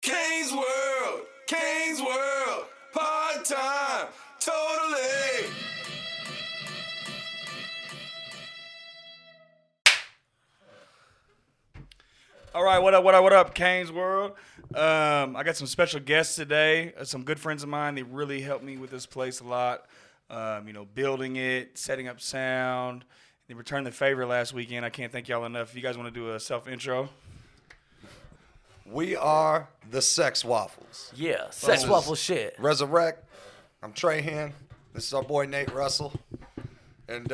Kane's World, part-time, totally. All right, what up, Kane's World? I got some special guests today, some good friends of mine. They really helped me with this place a lot, building it, setting up sound. They returned the favor last weekend. I can't thank y'all enough. If you guys want to do a self-intro. We are the Sex Waffles. Yeah, Sex Waffles shit. Rezzarekt. I'm Trehan. This is our boy Nate Russell. And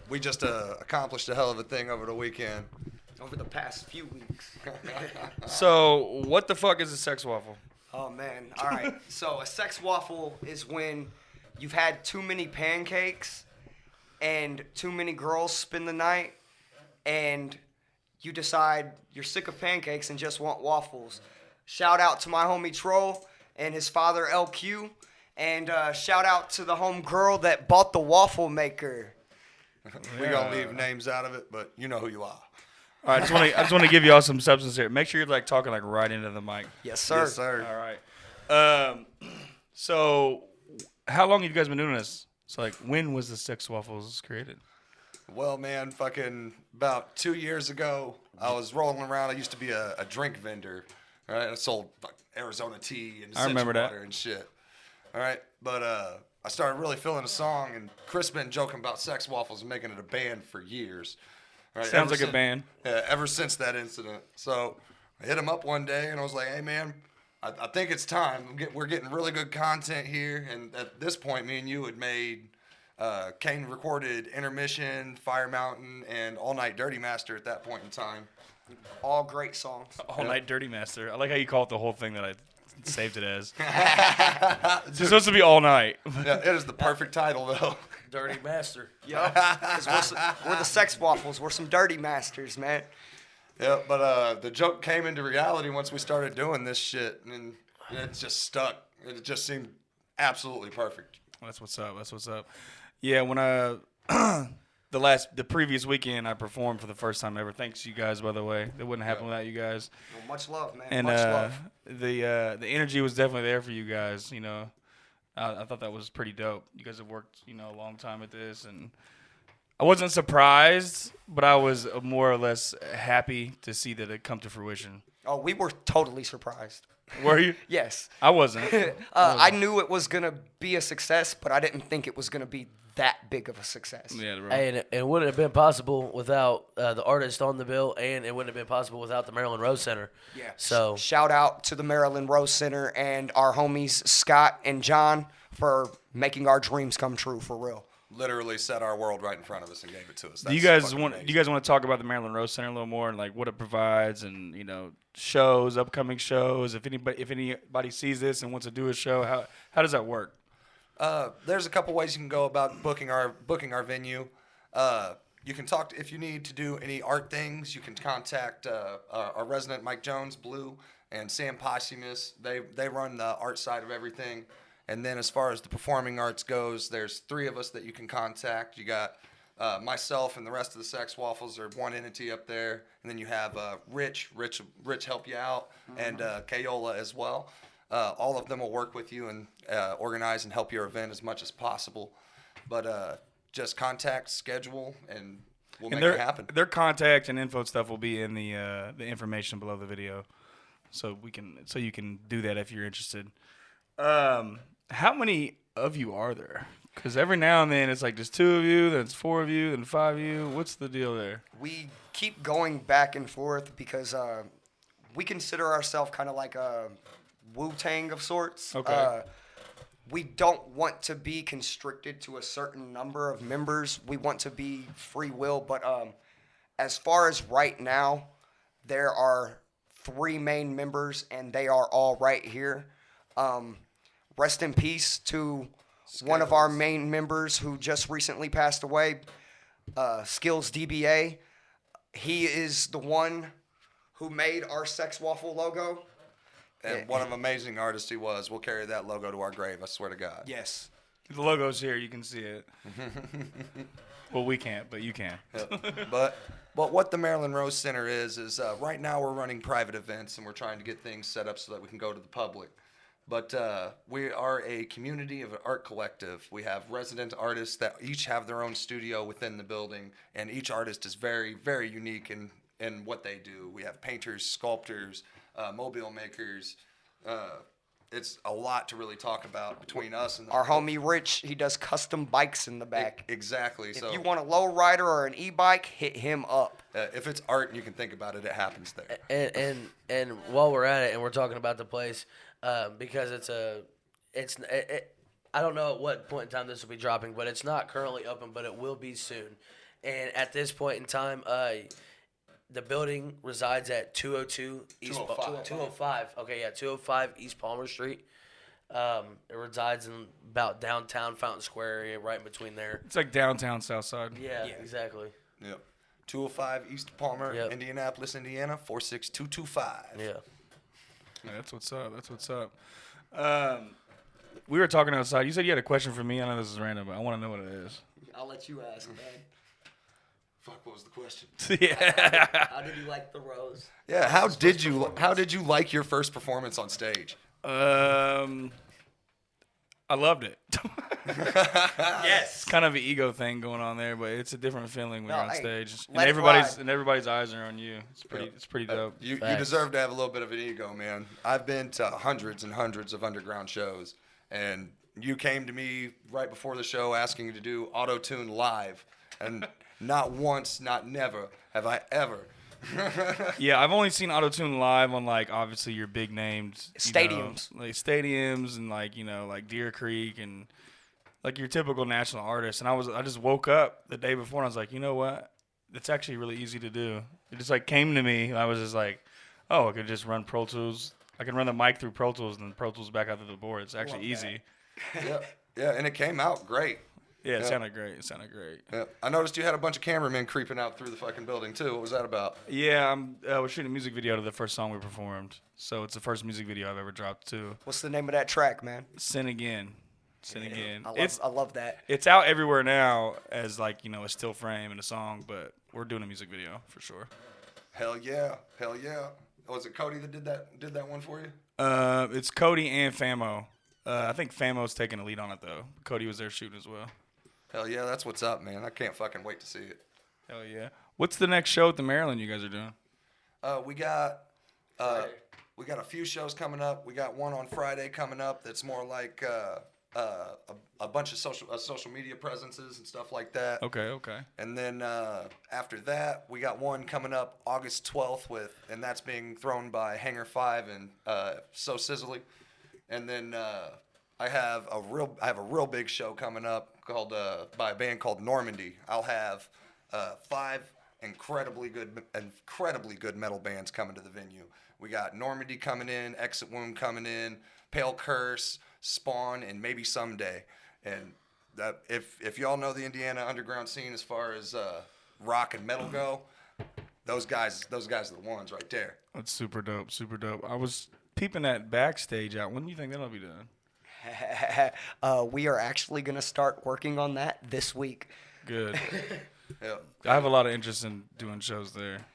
we just accomplished a hell of a thing over the weekend. Over the past few weeks. So, what the fuck is a sex waffle? Oh, man. All right. So a sex waffle is when you've had too many pancakes and too many girls spend the night and you decide you're sick of pancakes and just want waffles. Shout out to my homie Troll and his father LQ. And shout out to the home girl that bought the waffle maker. We're going to leave names out of it, but you know who you are. All right, I just want to give y'all some substance here. Make sure you're talking right into the mic. Yes, sir. Yes, sir. All right. So, how long have you guys been doing this? So, when was the Sex Waffles created? Well, man, fucking about 2 years ago, I was rolling around. I used to be a drink vendor, right? I sold Arizona tea and essential water and shit. All right, but I started really feeling a song, and Chris been joking about Sex Waffles and making it a band for years. Right? Sounds like a band. Yeah, ever since that incident. So I hit him up one day, and I was like, hey, man, I think it's time. We're getting really good content here. And at this point, me and you had made Kane recorded Intermission, Fire Mountain, and All Night Dirty Master at that point in time. All great songs. All Night Dirty Master. I like how you call it the whole thing that I saved it as. It's supposed to be all night. Yeah, it is the perfect title, though. Dirty Master. Yup. 'Cause we're the sex waffles. We're some dirty masters, man. Yeah, but the joke came into reality once we started doing this shit, and it just stuck. It just seemed absolutely perfect. That's what's up. Yeah, when the previous weekend I performed for the first time ever. Thanks you guys, by the way. That wouldn't happen without you guys. Well, much love, man. And much love. the energy was definitely there for you guys. I thought that was pretty dope. You guys have worked a long time at this, and I wasn't surprised, but I was more or less happy to see that it come to fruition. Oh, we were totally surprised. Were you? Yes. I wasn't. I knew it was going to be a success, but I didn't think it was going to be that big of a success. Yeah, bro. Hey, and it wouldn't have been possible without the artist on the bill, and it wouldn't have been possible without the Marilyn Rose Center. Yeah. So shout out to the Marilyn Rose Center and our homies Scott and John for making our dreams come true for real. Literally set our world right in front of us and gave it to us. Do you guys want to talk about the Marilyn Rose Center a little more and what it provides and shows, upcoming shows? If anybody sees this and wants to do a show, how does that work? There's a couple ways you can go about booking our venue. You can talk if you need to do any art things. You can contact our resident Mike Jones, Blue, and Sam Posthumous. They run the art side of everything. And then as far as the performing arts goes, there's 3 of us that you can contact. You got myself and the rest of the Sex Waffles are one entity up there. And then you have Rich help you out, and Kayola as well. All of them will work with you and organize and help your event as much as possible. But just contact, schedule, and we'll make it happen. Their contact and info stuff will be in the information below the video, so you can do that if you're interested. How many of you are there? Because every now and then it's just 2 of you, then it's 4 of you, then 5 of you. What's the deal there? We keep going back and forth because we consider ourselves kind of like a Wu-Tang of sorts. Okay. We don't want to be constricted to a certain number of members. We want to be free will. But as far as right now, there are 3 main members, and they are all right here. Rest in peace to one of our main members who just recently passed away, Skills DBA. He is the one who made our Sex Waffle logo. And what an amazing artist he was. We'll carry that logo to our grave, I swear to God. Yes. The logo's here. You can see it. Well, we can't, but you can. Yep. But what the Marilyn Rose Center is right now we're running private events and we're trying to get things set up so that we can go to the public. But we are a community of an art collective. We have resident artists that each have their own studio within the building, and each artist is very, very unique in what they do. We have painters, sculptors, mobile makers. It's a lot to really talk about between us and Our homie Rich, he does custom bikes in the back. Exactly. If So you want a low rider or an e-bike, hit him up. if it's art and you can think about it, it happens there. And while we're at it, and we're talking about the place, because I don't know at what point in time this will be dropping, but it's not currently open, but it will be soon. And at this point in time, the building resides at 202 East 205. Okay, yeah, 205 East Palmer Street. It resides in about downtown Fountain Square area, right in between there. It's like downtown Southside. Yeah, exactly. Yep. 205 East Palmer, Yep. Indianapolis, Indiana, 46225. Yeah. Yeah, that's what's up. That's what's up. We were talking outside. You said you had a question for me. I know this is random, but I want to know what it is. I'll let you ask, man. Fuck, what was the question? Yeah. How did you like the rose? Yeah, how did you like your first performance on stage? I loved it. Yes. It's kind of an ego thing going on there, but it's a different feeling when No, you're on hey, stage, and let it everybody's ride. eyes are on you. It's pretty. Yep. It's pretty dope. You Facts. deserve to have a little bit of an ego, man. I've been to hundreds and hundreds of underground shows, and you came to me right before the show asking to do auto-tune live, and not once, not never have I ever. Yeah, I've only seen autotune live on like obviously your big names Stadiums. like stadiums and like like Deer Creek and like your typical national artist. And I just woke up the day before and I was like, you know what? It's actually really easy to do. It just like came to me. And I was just like, oh, I could just run Pro Tools. I can run the mic through Pro Tools and then Pro Tools back out to the board. It's actually easy. Yeah, and it came out great. Yeah, it sounded great. It sounded great. Yeah. I noticed you had a bunch of cameramen creeping out through the fucking building too. What was that about? Yeah, we're shooting a music video to the first song we performed. So it's the first music video I've ever dropped too. What's the name of that track, man? Sin Again. Sin Again. I love that. It's out everywhere now as like, a still frame and a song, but we're doing a music video for sure. Hell yeah. Hell yeah. Was it Cody that did that one for you? It's Cody and Famo. I think Famo's taking a lead on it though. Cody was there shooting as well. Hell yeah, that's what's up, man. I can't fucking wait to see it. Hell yeah. What's the next show at the Marilyn you guys are doing? We got a few shows coming up. We got one on Friday coming up that's more like a bunch of social media presences and stuff like that. Okay. And then after that, we got one coming up August 12th and that's being thrown by Hangar 5 and So Sizzly. And then I have a real big show coming up called by a band called Normandy. I'll have 5 incredibly good metal bands coming to the venue. We got Normandy coming in, Exit Wound coming in, Pale Curse, Spawn, and Maybe Someday. And if y'all know the Indiana underground scene as far as rock and metal go, those guys are the ones right there. That's super dope. Super dope. I was peeping that backstage out. When do you think that'll be done? We are actually going to start working on that this week. Good. Yeah. I have a lot of interest in doing shows there.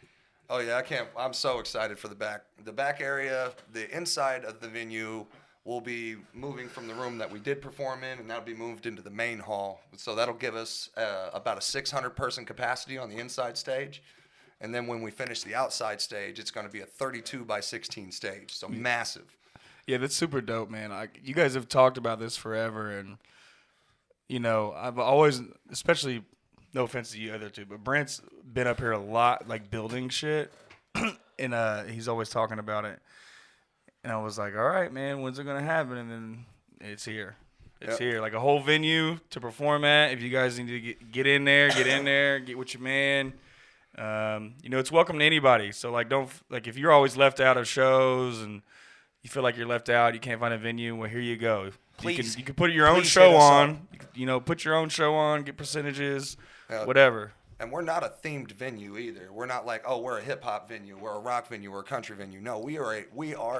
Oh yeah, I'm so excited for the back area. The inside of the venue will be moving from the room that we did perform in, and that'll be moved into the main hall. So that'll give us about a 600-person capacity on the inside stage. And then when we finish the outside stage, it's going to be a 32 by 16 stage. So massive. Yeah, that's super dope, man. You guys have talked about this forever, and I've always, especially, no offense to you other two, but Brent's been up here a lot, like building shit, and he's always talking about it. And I was like, all right, man, when's it gonna happen? And then it's here. It's here, like a whole venue to perform at. If you guys need to get in there, get with your man. It's welcome to anybody. So if you're always left out of shows and you feel like you're left out, you can't find a venue, well, here you go. Please. You can put your own show on. Put your own show on, get percentages, whatever. And we're not a themed venue either. We're not like, oh, we're a hip hop venue, we're a rock venue, we're a country venue. No, we are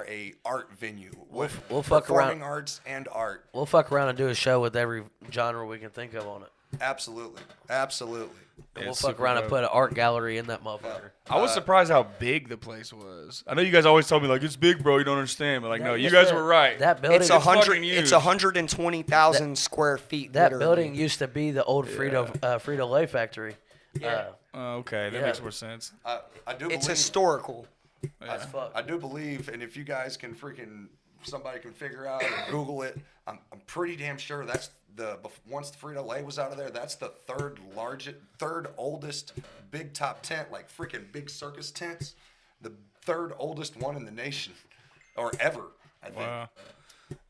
a art venue. We'll with fuck performing around. arts and art. We'll fuck around and do a show with every genre we can think of on it. Absolutely, absolutely. And Yeah, we'll fuck super around and dope. put an art gallery in that motherfucker. I was surprised how big the place was. I know you guys always told me like it's big, bro. You don't understand, but like no, you Yes, guys sir. were right. That building, It's fucking huge. It's 120,000 square feet. that literally. building used to be the old Frito-Lay factory. Yeah. Okay, that Yeah. makes more sense. I do It's believe, historical. As fuck. I do believe, and if you guys can somebody can figure out or Google it, I'm pretty damn sure that's once the Frito-Lay was out of there, that's the third oldest big top tent, like freaking big circus tents, the third oldest one in the nation, or ever, I think. Wow.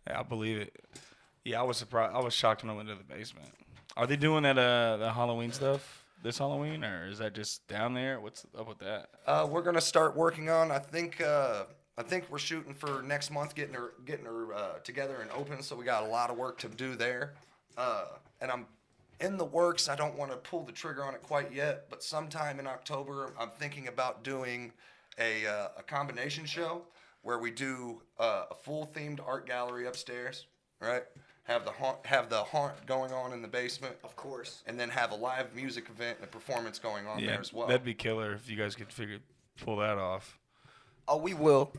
Yeah, I believe it. Yeah, I was surprised. I was shocked when I went to the basement. Are they doing that the Halloween stuff this Halloween, or is that just down there? What's up with that? We're gonna start working on. I think we're shooting for next month, getting her together and open. So we got a lot of work to do there. And I'm in the works. I don't want to pull the trigger on it quite yet, but sometime in October, I'm thinking about doing a combination show where we do a full themed art gallery upstairs, right? Have the haunt going on in the basement, Of course. and then have a live music event and a performance going on Yeah, there as well. that'd be killer if you guys could pull that off. Oh, we will.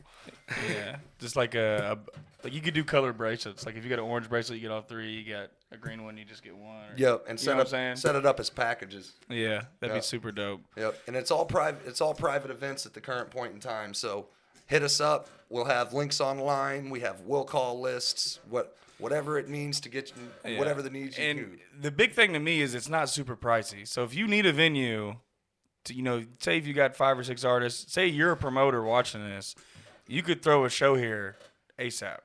Yeah, just like like you could do colored bracelets. Like if you got an orange bracelet, you get all three. You got a green one, you just get one. Or, Yep, and you know what I'm saying? set it up as packages. Yeah, that'd Yeah. be super dope. Yep, and it's all private. It's all private events at the current point in time. So hit us up. We'll have links online. We have will call lists. Whatever it means to get you, Yeah. whatever the needs you And need. the big thing to me is it's not super pricey. So if you need a venue, to say if you got 5 or 6 artists, say you're a promoter watching this, you could throw a show here ASAP.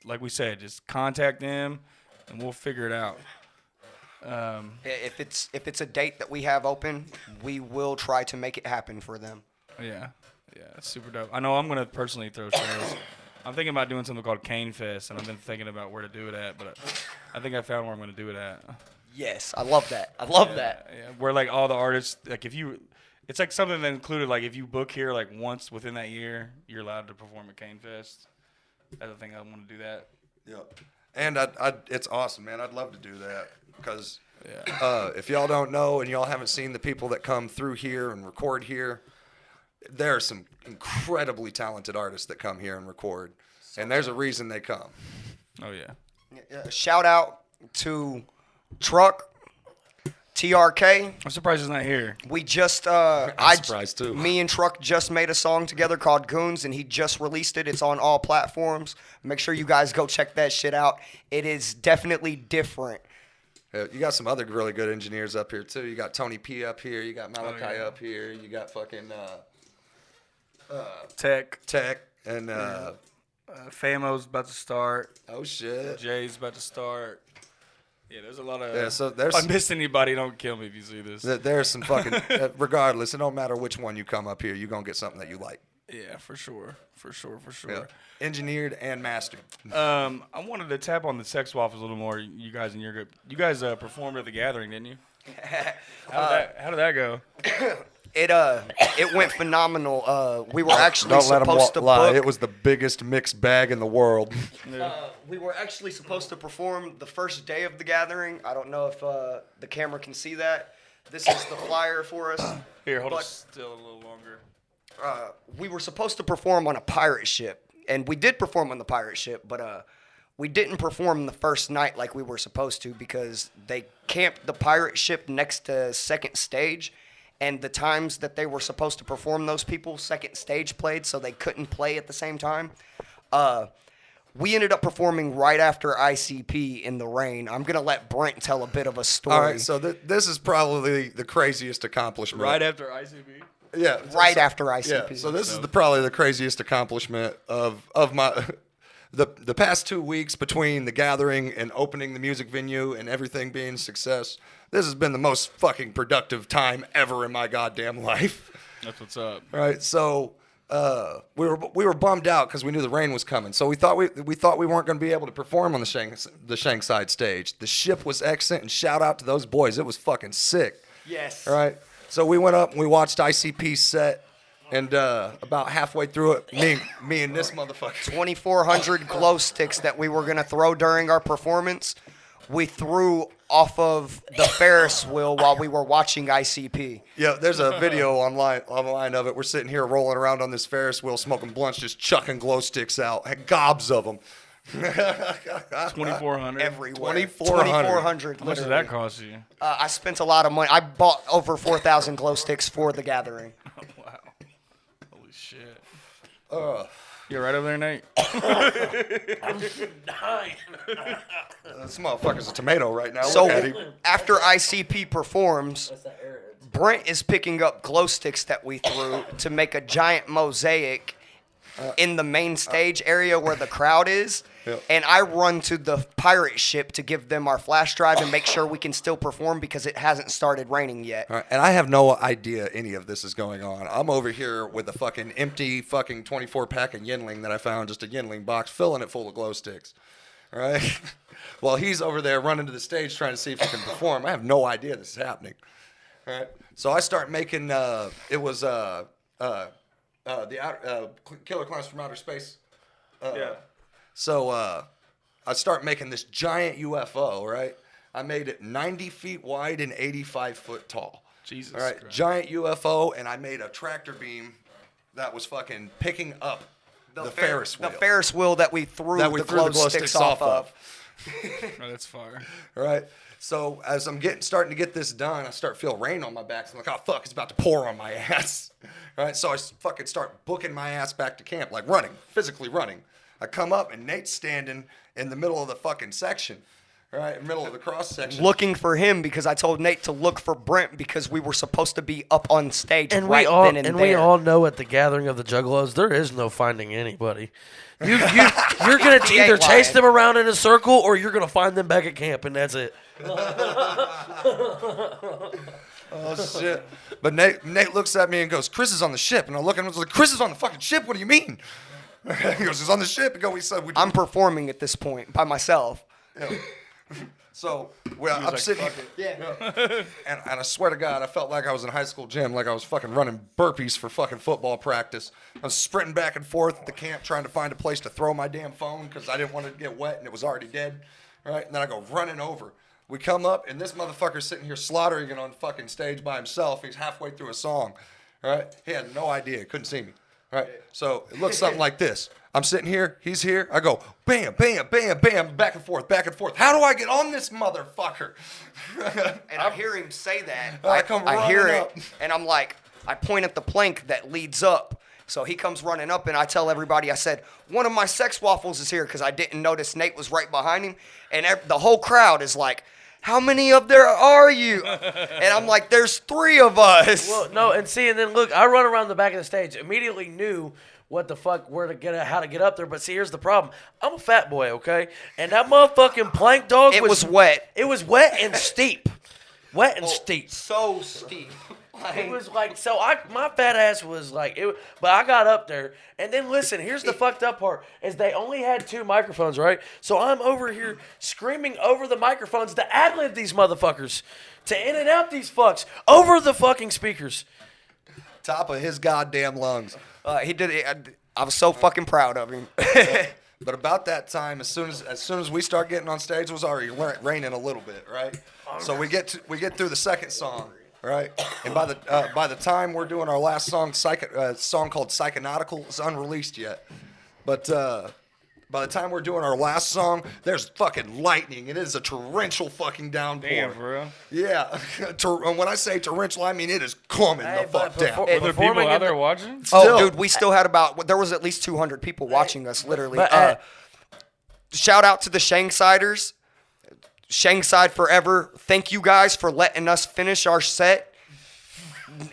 Like we said, just contact them and we'll figure it out. If it's a date that we have open, we will try to make it happen for them. Yeah, it's super dope. I know I'm gonna personally throw shows. I'm thinking about doing something called Cane Fest, and I've been thinking about where to do it at, but I think I found where I'm gonna do it at. Yes, I love that. I love that. Yeah, where like all the artists, like it's like something that included like if you book here like once within that year, you're allowed to perform at Cane Fest. That's the thing I want to do that. Yep. And it's awesome, man. I'd love to do that because Yeah. if y'all don't know and y'all haven't seen the people that come through here and record here, there are some incredibly talented artists that come here and record, and there's a reason they come. Oh yeah. Shout out to Truck, TRK. I'm surprised he's not here. We just surprised, too. Me and Truck just made a song together called Goons, and he just released it. It's on all platforms. Make sure you guys go check that shit out. It is definitely different. You got some other really good engineers up here too. You got Tony P up here. You got Malachi yeah. up here. You got fucking Tech. and Famo's about to start. oh shit. Jay's about to start. Yeah, there's a lot of. Yeah, so if there's I missed anybody, don't kill me if you see this. there's some fucking regardless. It don't matter which one you come up here. You're gonna get something that you like. Yeah, for sure. Yeah. Engineered and mastered. I wanted to tap on the Sex Waffles a little more. You guys in your group. You guys performed at the gathering, didn't you? How did that go? It went phenomenal. We were actually supposed to lie. book. It was the biggest mixed bag in the world. We were actually supposed to perform the first day of the gathering. I don't know if the camera can see that. This is the flyer for us. Here, hold But- it still a little longer. We were supposed to perform on a pirate ship, and we did perform on the pirate ship, but we didn't perform the first night like we were supposed to because they camped the pirate ship next to second stage, and the times that they were supposed to perform those people, second stage played, so they couldn't play at the same time. We ended up performing right after ICP in the rain. I'm going to let Brent tell a bit of a story. All right, so this is probably the craziest accomplishment. Right after ICB. Yeah. Right after ICP. Yeah. So this is probably the craziest accomplishment of my the past 2 weeks between the gathering and opening the music venue and everything being a success. This has been the most fucking productive time ever in my goddamn life. That's what's up. All right, so we were bummed out because we knew the rain was coming. So we thought we weren't going to be able to perform on the Shankside stage. The ship was excellent, and shout out to those boys. It was fucking sick. Yes. All right. So we went up and we watched ICP's set, and about halfway through it, me and this motherfucker. 2,400 glow sticks that we were going to throw during our performance, we threw off of the Ferris wheel while we were watching ICP. Yeah, there's a video online of it. We're sitting here rolling around on this Ferris wheel, smoking blunts, just chucking glow sticks out, had gobs of them. 2,400. Everywhere. 2,400. How much did that cost you? I spent a lot of money. I bought over 4,000 glow sticks for the gathering. Wow. Holy shit. You right over there, Nate? This motherfucker's a tomato right now. So Look at him. after ICP performs, Brent is picking up glow sticks that we threw to make a giant mosaic in the main stage area where the crowd is. Yep. And I run to the pirate ship to give them our flash drive and make sure we can still perform because it hasn't started raining yet. All right, and I have no idea any of this is going on. I'm over here with a fucking empty fucking 24-pack of Yinling that I found, just a Yinling box, filling it full of glow sticks. All right? While he's over there running to the stage trying to see if he can perform. I have no idea this is happening. All right? So I start making, it was the Killer Clowns from Outer Space. Yeah. So I start making this giant UFO, right? I made it 90 feet wide and 85 foot tall. Jesus All right, Christ. giant UFO, and I made a tractor beam that was fucking picking up the Ferris wheel. The Ferris wheel that we threw the glow sticks off of. Oh, that's fire. All right. So as I'm starting to get this done, I start feeling rain on my back. So I'm like, oh fuck, it's about to pour on my ass. All right. So I fucking start booking my ass back to camp, like running, physically running. I come up and Nate's standing in the middle of the fucking section, right, in the middle of the cross section. Looking for him because I told Nate to look for Brent because we were supposed to be up on stage And right then and there. we all know at the gathering of the Juggalos, there is no finding anybody. You're gonna He either ain't chase lying. them around in a circle or you're gonna find them back at camp, and that's it. Oh shit! But Nate looks at me and goes, "Chris is on the ship," and I look at him and I was like, "Chris is on the fucking ship? What do you mean?" He goes, "He's on the ship." And we said, I'm performing at this point by myself. So I'm sitting here, and I swear to God, I felt like I was in high school gym, like I was fucking running burpees for fucking football practice. I was sprinting back and forth at the camp trying to find a place to throw my damn phone because I didn't want it to get wet and it was already dead. Right? And then I go running over. We come up, and this motherfucker's sitting here slaughtering it on fucking stage by himself. He's halfway through a song. Right? He had no idea. He couldn't see me. Right? So it looks something like this. I'm sitting here. He's here. I go, bam, bam, bam, bam, back and forth, back and forth. How do I get on this motherfucker? And I hear him say that. I hear running it, up. and I'm like, I point at the plank that leads up. So he comes running up, and I tell everybody, I said, one of my Sex Waffles is here because I didn't notice Nate was right behind him. And the whole crowd is like, how many of there are you? And I'm like, there's 3 of us. Well, no, and then look, I run around the back of the stage, immediately knew what the fuck, how to get up there. But see, here's the problem. I'm a fat boy, okay? And that motherfucking plank dog It was wet. It was wet and steep. Wet and steep. So steep. It was like, so my fat ass was like, but I got up there, and then listen, here's the fucked up part, is they only had 2 microphones, right? So I'm over here screaming over the microphones to ad-lib these motherfuckers, to in and out these fucks, over the fucking speakers. Top of his goddamn lungs. He did it. I was so fucking proud of him. But about that time, as soon as we start getting on stage, it was already raining a little bit, right? So we get through the second song, right? And by the time we're doing our last song, song called Psychonautical, it's unreleased yet. But by the time we're doing our last song, there's fucking lightning. It is a torrential fucking downpour. Damn, for real? Yeah. And when I say torrential, I mean it is coming the fuck down. Were there people Performing out in there the- watching? Oh, dude, we still had there was at least 200 people watching us, literally. But, Shout out to the Shangsiders. Shangside forever. Thank you guys for letting us finish our set.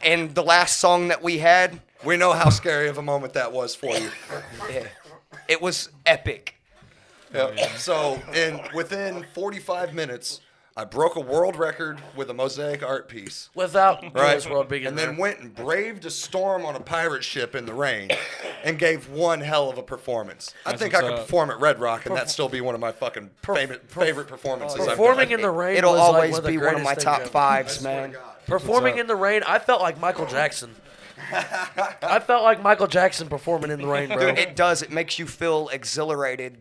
And the last song that we had, We know how scary of a moment that was for you. it was epic. Yep. So within 45 minutes, I broke a world record with a mosaic art piece. Without Right. Guinness World being in And there. then went and braved a storm on a pirate ship in the rain. and gave one hell of a performance. I think I what's could up. perform at Red Rock, and that'd still be one of my fucking favorite performances. I've Performing done. in the rain It'll was always like one of the be one of my greatest top things ever. fives, man. Performing in the rain, I felt like Michael Jackson. I felt like Michael Jackson performing in the rain, bro. Dude, it does. It makes you feel exhilarated.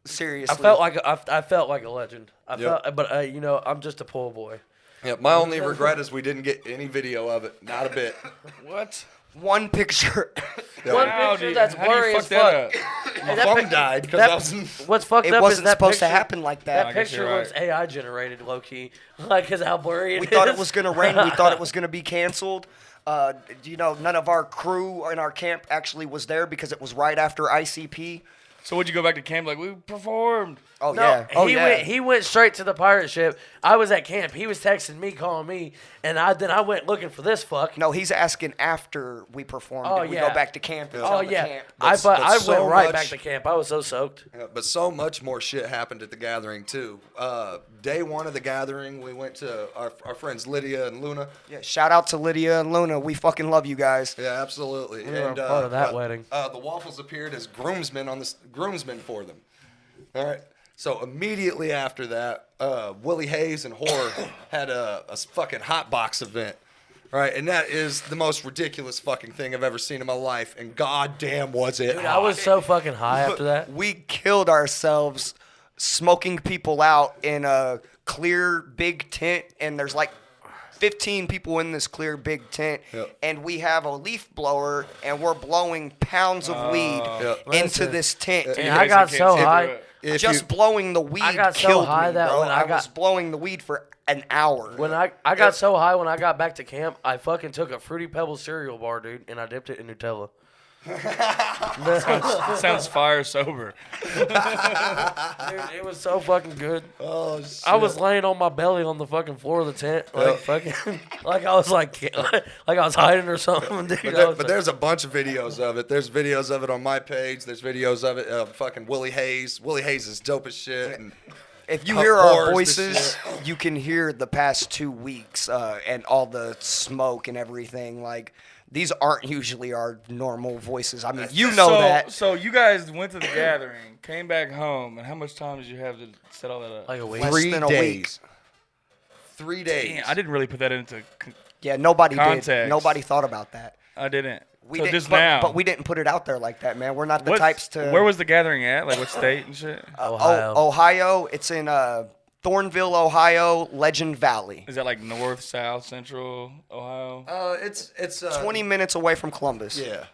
Seriously. I felt like a legend. But you know, I'm just a poor boy. Yeah, my only regret is we didn't get any video of it. Not a bit. What? One picture. One How picture do you- that's how do you blurry fuck as that fuck. up? My that phone pic- died because that- I was in... What's fucked It up is wasn't that supposed to picture- happen like That that. guess you're picture looks right. AI generated, low key. Like, cause how blurry it We is. thought it was going to rain. We thought it was going to be canceled. You know, none of our crew in our camp actually was there because it was right after ICP. So would you go back to camp like we performed? Oh, No, yeah. Oh, yeah. he went straight to the pirate ship. I was at camp. He was texting me, calling me, and I went looking for this fuck. No, he's asking after we performed. Oh, Did we yeah. go back to camp and Oh tell the yeah, camp? I but so went right much- back to camp. I was so soaked. Yeah, but so much more shit happened at the gathering, too. Day one of the gathering, we went to our friends Lydia and Luna. Yeah, shout out to Lydia and Luna. We fucking love you guys. Yeah, absolutely. We were a part of that wedding. The Waffles appeared as groomsmen for them. All right. So immediately after that, Willie Hayes and Horror had a fucking hot box event. All right, and that is the most ridiculous fucking thing I've ever seen in my life, and goddamn was it Dude, hot. I was so fucking high after that. We killed ourselves smoking people out in a clear big tent, and there's like 15 people in this clear big tent, Yep. and we have a leaf blower, and we're blowing pounds of weed Yep. into Listen. this tent. And You I guys got can't so see high. through it. If Just you- blowing the weed got so killed high me, that bro. when I was got- blowing the weed for an hour. When I got so high when I got back to camp, I fucking took a Fruity Pebbles cereal bar, dude, and I dipped it in Nutella. Sounds fire sober. Dude, it was so fucking good. Oh, shit. I was laying on my belly on the fucking floor of the tent, like fucking, like I was like I was hiding or something, dude. But there's a bunch of videos of it. There's videos of it on my page. There's videos of it. Fucking Willie Hayes. Willie Hayes is dope as shit. And If you Of hear our course, this voices, you can hear the past 2 weeks and all the smoke and everything. Like, these aren't usually our normal voices. I mean, you know that. So you guys went to the gathering, came back home, and how much time did you have to set all that up? like a week. Less 3 than a days. week. 3 days. Damn, I didn't really put that into. Yeah, nobody did. Context. Nobody thought about that. I didn't. We so didn't, just but, now. but we didn't put it out there like that, man. We're not the What's- types to. Where was the gathering at? Like what state and shit? Ohio. Ohio. It's in Thornville, Ohio, Legend Valley. Is that like north, south, central Ohio? It's 20 minutes away from Columbus. Yeah.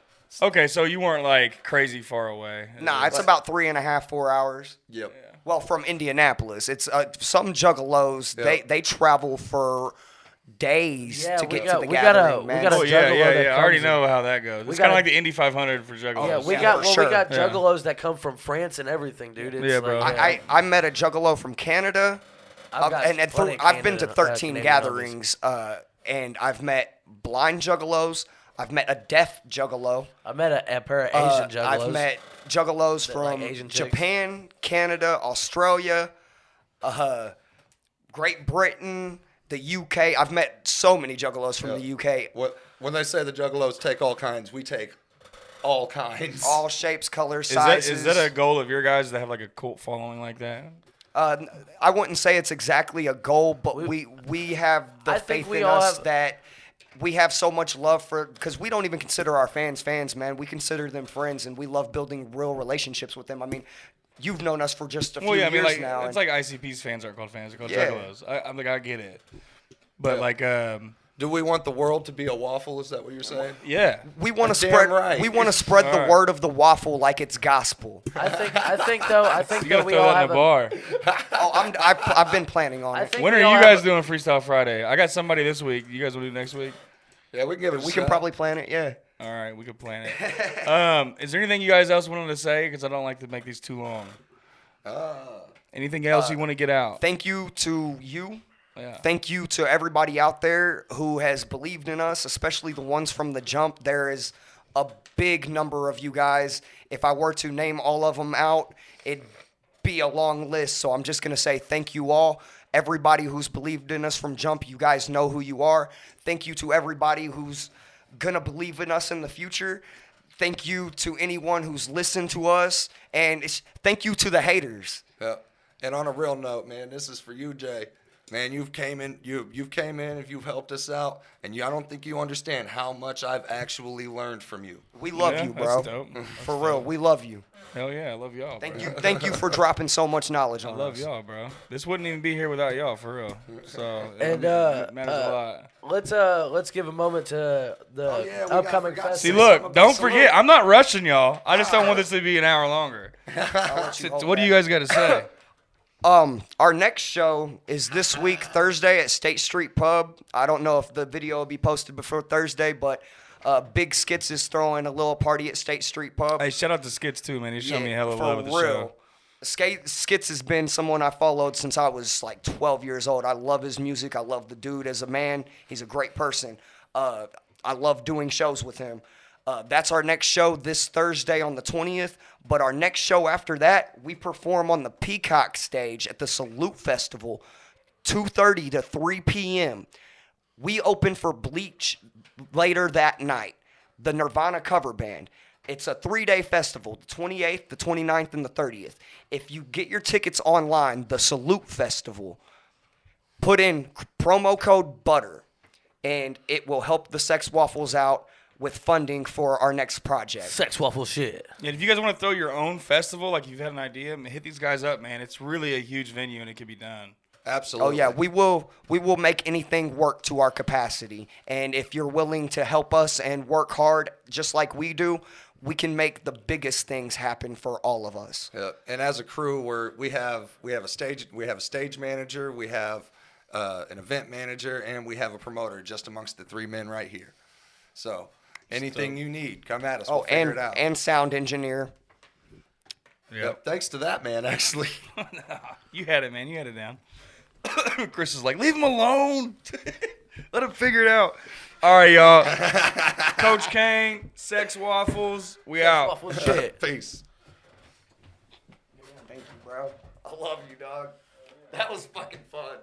Okay, so you weren't like crazy far away. Nah, it's about 3.5, 4 hours. Yep. Well, from Indianapolis. It's some Juggalos. Yeah. They travel for days Yeah, to we get got- to the we got a- gathering, we man. got a Oh yeah, Juggalo yeah, that yeah. I already comes know how that goes. It's got kind of a- like the Indy 500 for Juggalos. Yeah, we Yeah, got for sure. we got Yeah. Juggalos that come from France and everything, dude. It's Yeah, bro. Like, I met a Juggalo from Canada. I've got and plenty of I've been to Canada- 13 Canadian gatherings, and I've met blind Juggalos. I've met a deaf Juggalo. I met a pair of Asian Juggalos. I've met Juggalos That like from Asian chicks. Japan, Canada, Australia, Great Britain, the UK. I've met so many Juggalos from the UK. When they say the Juggalos take all kinds, we take all kinds. All shapes, colors, Is that sizes. is that a goal of your guys to have like a cult following like that? I wouldn't say it's exactly a goal, but we have the I think faith we in all us have- that we have so much love for, because we don't even consider our fans, man. We consider them friends, and we love building real relationships with them. I mean, you've known us for just a few Well, yeah, I mean, years like now. it's and like ICP's fans aren't called fans; they're called Yeah. Juggalos. I'm like, I get it, but like, Do we want the world to be a waffle? Is that what you're saying? yeah. we want to Damn spread. right. We want to spread the Alright. word of the waffle like it's gospel. I think You that gotta we throw all that have in the bar. I've been planning on I it. think When we are all you have guys a- doing Freestyle Friday? I got somebody this week. You guys want to do next week? Yeah, we can give it. We can probably plan it. Yeah. All right, we could plan it. Is there anything you guys else wanted to say? Because I don't like to make these too long. Anything else you want to get out? Thank you to you. Yeah. Thank you to everybody out there who has believed in us, especially the ones from the jump. There is a big number of you guys. If I were to name all of them out, it'd be a long list. So I'm just going to say thank you all. Everybody who's believed in us from jump, you guys know who you are. Thank you to everybody who's going to believe in us in the future. thank you to anyone who's listened to us, and thank you to the haters. Yeah. And on a real note, man, this is for you, Jay. Man, you've came in, if you've helped us out, and I don't think you understand how much I've actually learned from you. We love you, bro. That's dope. For real, we love you. Hell yeah, I love y'all. Thank you for dropping so much knowledge on us. I love y'all, bro. This wouldn't even be here without y'all, for real. So And it matters a lot. let's give a moment to the yeah, we upcoming forgot to festival. See, say look, something don't about forget, Salute. I'm not rushing y'all. I just don't want this to be an hour longer. What do you guys got to say? Our next show is this week, Thursday at State Street Pub. I don't know if the video will be posted before Thursday, but Big Skits is throwing a little party at State Street Pub. Hey, shout out to Skits, too, man. He's showing me a hell of for love with the real. show. Skits has been someone I followed since I was like 12 years old. I love his music. I love the dude as a man. He's a great person. I love doing shows with him. That's our next show this Thursday on the 20th. But our next show after that, we perform on the Peacock stage at the Salute Festival, 2:30 to 3 p.m. We open for Bleach later that night, the Nirvana cover band. It's a 3-day festival, the 28th, the 29th, and the 30th. If you get your tickets online, the Salute Festival, put in promo code BUTTER, and it will help the Sex Waffles out with funding for our next project. Sex Waffle shit. Yeah, if you guys want to throw your own festival, like you've had an idea, hit these guys up, man. It's really a huge venue, and it can be done. Absolutely. Oh yeah, we will make anything work to our capacity. And if you're willing to help us and work hard just like we do, we can make the biggest things happen for all of us. Yeah. And as a crew, we have a stage manager, we have an event manager, and we have a promoter just amongst the three men right here. So anything you need, come at us. We'll figure it out. And sound engineer. Yep. Thanks to that man, actually. You had it, man. You had it down. Chris is like, leave him alone. Let him figure it out. All right, y'all. Coach Kane, Sex Waffles, we out. Waffle shit. Peace. Thank you, bro. I love you, dog. That was fucking fun.